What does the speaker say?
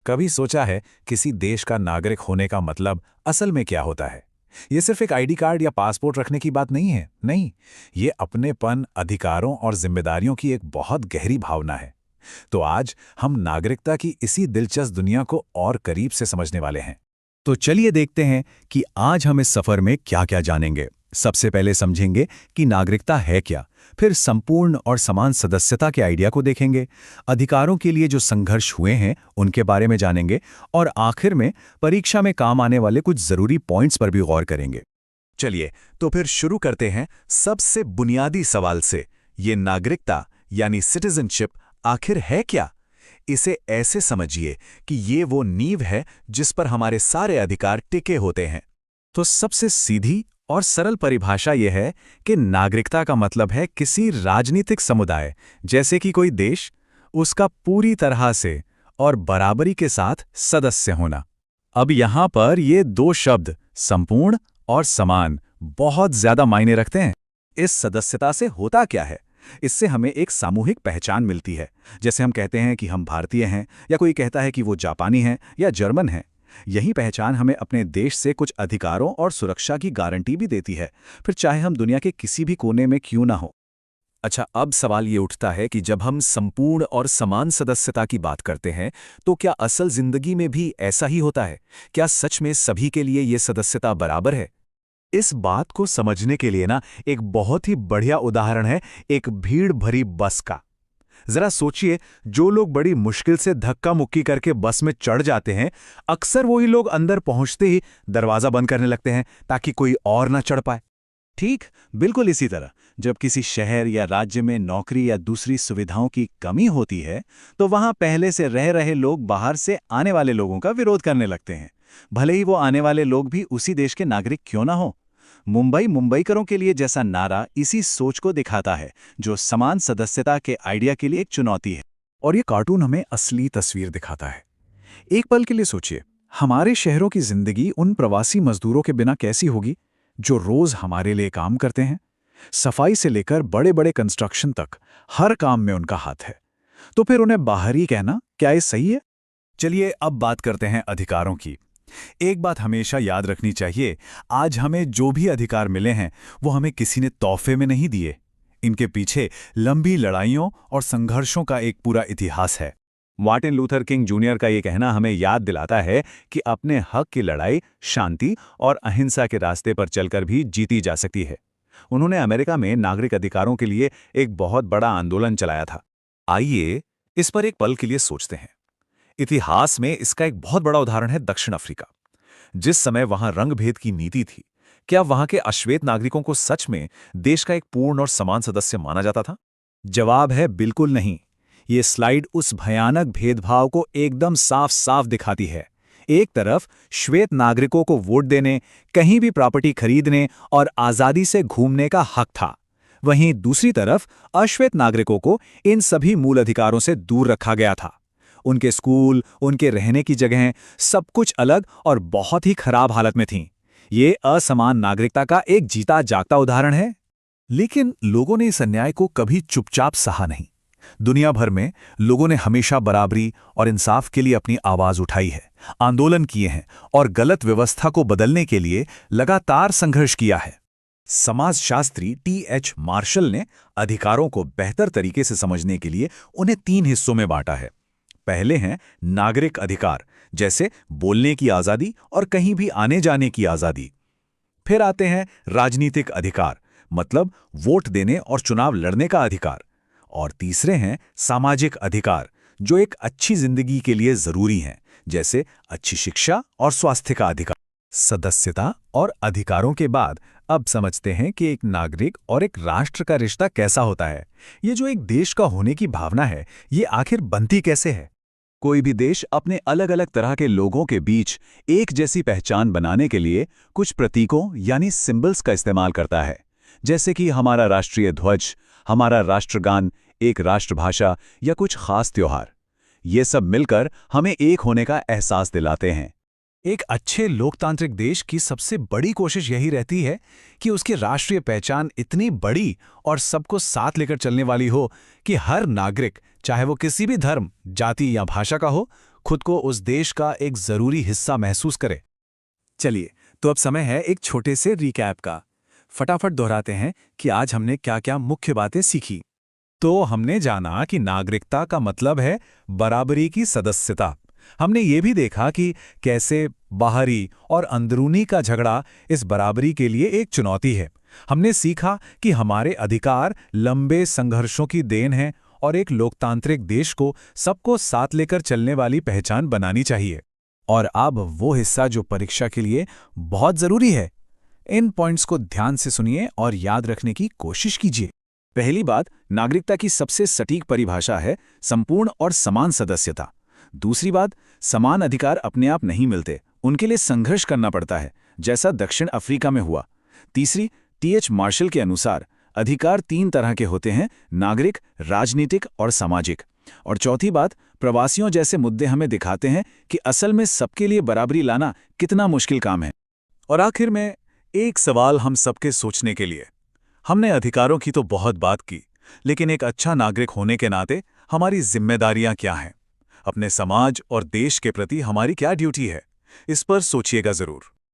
कभी सोचा है किसी देश का नागरिक होने का मतलब असल में क्या होता है? ये सिर्फ एक आईडी कार्ड या पासपोर्ट रखने की बात नहीं है। नहीं, ये अपनेपन, अधिकारों और जिम्मेदारियों की एक बहुत गहरी भावना है। तो आज हम नागरिकता की इसी दिलचस्प दुनिया को और करीब से समझने वाले हैं। तो चलिए देखते हैं कि आज हम इस सफर में क्या-क्या जानेंगे। सबसे पहले समझेंगे कि नागरिकता है क्या, फिर संपूर्ण और समान सदस्यता के आइडिया को देखेंगे, अधिकारों के लिए जो संघर्ष हुए हैं उनके बारे में जानेंगे और आखिर में परीक्षा में काम आने वाले कुछ जरूरी पॉइंट्स पर भी गौर करेंगे। चलिए, तो फिर शुरू करते हैं सबसे बुनियादी सवाल से। ये नागरिकता यानी सिटीजनशिप आखिर है क्या? इसे ऐसे समझिए कि ये वो नींव है जिस पर हमारे सारे अधिकार टिके होते हैं। तो सबसे सीधी और सरल परिभाषा यह है कि नागरिकता का मतलब है किसी राजनीतिक समुदाय, जैसे कि कोई देश, उसका पूरी तरह से और बराबरी के साथ सदस्य होना। अब यहाँ पर ये दो शब्द, संपूर्ण और समान, बहुत ज्यादा मायने रखते हैं। इस सदस्यता से होता क्या है? इससे हमें एक सामूहिक पहचान मिलती है। जैसे हम कहते हैं कि हम भारतीय हैं, या कोई कहता है कि वो जापानी हैं या जर्मन हैं। यही पहचान हमें अपने देश से कुछ अधिकारों और सुरक्षा की गारंटी भी देती है, फिर चाहे हम दुनिया के किसी भी कोने में क्यों ना हो। अच्छा, अब सवाल ये उठता है कि जब हम संपूर्ण और समान सदस्यता की बात करते हैं, तो क्या असल जिंदगी में भी ऐसा ही होता है? क्या सच में सभी के लिए ये सदस्यता बराबर है? इस बात को समझने के लिए एक बहुत ही बढ़िया उदाहरण है एक भीड़ भरी बस का। जरा सोचिए, जो लोग बड़ी मुश्किल से धक्का मुक्की करके बस में चढ़ जाते हैं, अक्सर वही लोग अंदर पहुंचते ही दरवाजा बंद करने लगते हैं ताकि कोई और ना चढ़ पाए। ठीक बिल्कुल इसी तरह जब किसी शहर या राज्य में नौकरी या दूसरी सुविधाओं की कमी होती है, तो वहां पहले से रह रहे लोग बाहर से आने वाले लोगों का विरोध करने लगते हैं, भले ही वो आने वाले लोग भी उसी देश के नागरिक क्यों ना हो। मुंबई मुंबईकरों के लिए जैसा नारा इसी सोच को दिखाता है, जो समान सदस्यता के आइडिया के लिए एक चुनौती है। और ये कार्टून हमें असली तस्वीर दिखाता है। एक पल के लिए सोचिए, हमारे शहरों की जिंदगी उन प्रवासी मजदूरों के बिना कैसी होगी जो रोज हमारे लिए काम करते हैं। सफाई से लेकर बड़े बड़े कंस्ट्रक्शन तक हर काम में उनका हाथ है। तो फिर उन्हें बाहरी कहना क्या ये सही है? चलिए अब बात करते हैं अधिकारों की। एक बात हमेशा याद रखनी चाहिए, आज हमें जो भी अधिकार मिले हैं वो हमें किसी ने तोहफे में नहीं दिए। इनके पीछे लंबी लड़ाइयों और संघर्षों का एक पूरा इतिहास है। मार्टिन लूथर किंग जूनियर का ये कहना हमें याद दिलाता है कि अपने हक की लड़ाई शांति और अहिंसा के रास्ते पर चलकर भी जीती जा सकती है। उन्होंने अमेरिका में नागरिक अधिकारों के लिए एक बहुत बड़ा आंदोलन चलाया था। आइए इस पर एक पल के लिए सोचते हैं। इतिहास में इसका एक बहुत बड़ा उदाहरण है दक्षिण अफ्रीका। जिस समय वहां रंगभेद की नीति थी, क्या वहां के अश्वेत नागरिकों को सच में देश का एक पूर्ण और समान सदस्य माना जाता था? जवाब है बिल्कुल नहीं। ये स्लाइड उस भयानक भेदभाव को एकदम साफ साफ दिखाती है। एक तरफ श्वेत नागरिकों को वोट देने, कहीं भी प्रॉपर्टी खरीदने और आजादी से घूमने का हक था। वहीं दूसरी तरफ अश्वेत नागरिकों को इन सभी मूल अधिकारों से दूर रखा गया था। उनके स्कूल, उनके रहने की जगहें, सब कुछ अलग और बहुत ही खराब हालत में थीं। ये असमान नागरिकता का एक जीता जागता उदाहरण है। लेकिन लोगों ने इस अन्याय को कभी चुपचाप सहा नहीं। दुनिया भर में लोगों ने हमेशा बराबरी और इंसाफ के लिए अपनी आवाज उठाई है, आंदोलन किए हैं और गलत व्यवस्था को बदलने के लिए लगातार संघर्ष किया है। समाजशास्त्री टी.एच. मार्शल ने अधिकारों को बेहतर तरीके से समझने के लिए उन्हें 3 हिस्सों में बांटा है। पहले हैं नागरिक अधिकार, जैसे बोलने की आजादी और कहीं भी आने जाने की आजादी। फिर आते हैं राजनीतिक अधिकार, मतलब वोट देने और चुनाव लड़ने का अधिकार। और तीसरे हैं सामाजिक अधिकार, जो एक अच्छी जिंदगी के लिए जरूरी हैं, जैसे अच्छी शिक्षा और स्वास्थ्य का अधिकार। सदस्यता और अधिकारों के बाद अब समझते हैं कि एक नागरिक और एक राष्ट्र का रिश्ता कैसा होता है। ये जो एक देश का होने की भावना है, ये आखिर बनती कैसे है? कोई भी देश अपने अलग अलग तरह के लोगों के बीच एक जैसी पहचान बनाने के लिए कुछ प्रतीकों यानी सिंबल्स का इस्तेमाल करता है, जैसे कि हमारा राष्ट्रीय ध्वज, हमारा राष्ट्रगान, एक राष्ट्रभाषा या कुछ खास त्योहार। ये सब मिलकर हमें एक होने का एहसास दिलाते हैं। एक अच्छे लोकतांत्रिक देश की सबसे बड़ी कोशिश यही रहती है कि उसकी राष्ट्रीय पहचान इतनी बड़ी और सबको साथ लेकर चलने वाली हो कि हर नागरिक, चाहे वो किसी भी धर्म, जाति या भाषा का हो, खुद को उस देश का एक जरूरी हिस्सा महसूस करे। चलिए, तो अब समय है एक छोटे से रिकैप का। फटाफट दोहराते हैं कि आज हमने क्या-क्या मुख्य बातें सीखी। तो हमने जाना कि नागरिकता का मतलब है बराबरी की सदस्यता। हमने ये भी देखा कि कैसे बाहरी और अंदरूनी का झगड़ा इस बराबरी के लिए एक चुनौती है। हमने सीखा कि हमारे अधिकार लंबे संघर्षों की देन है और एक लोकतांत्रिक देश को सबको साथ लेकर चलने वाली पहचान बनानी चाहिए। और अब वो हिस्सा जो परीक्षा के लिए बहुत जरूरी है। इन पॉइंट्स को ध्यान से सुनिए और याद रखने की कोशिश कीजिए। पहली बात, नागरिकता की सबसे सटीक परिभाषा है संपूर्ण और समान सदस्यता। दूसरी बात, समान अधिकार अपने आप नहीं मिलते, उनके लिए संघर्ष करना पड़ता है, जैसा दक्षिण अफ्रीका में हुआ। तीसरी, टी.एच. मार्शल के अनुसार अधिकार 3 तरह के होते हैं: नागरिक, राजनीतिक और सामाजिक। और चौथी बात, प्रवासियों जैसे मुद्दे हमें दिखाते हैं कि असल में सबके लिए बराबरी लाना कितना मुश्किल काम है। और आखिर में एक सवाल हम सबके सोचने के लिए। हमने अधिकारों की तो बहुत बात की, लेकिन एक अच्छा नागरिक होने के नाते हमारी जिम्मेदारियां क्या हैं? अपने समाज और देश के प्रति हमारी क्या ड्यूटी है? इस पर सोचिएगा जरूर।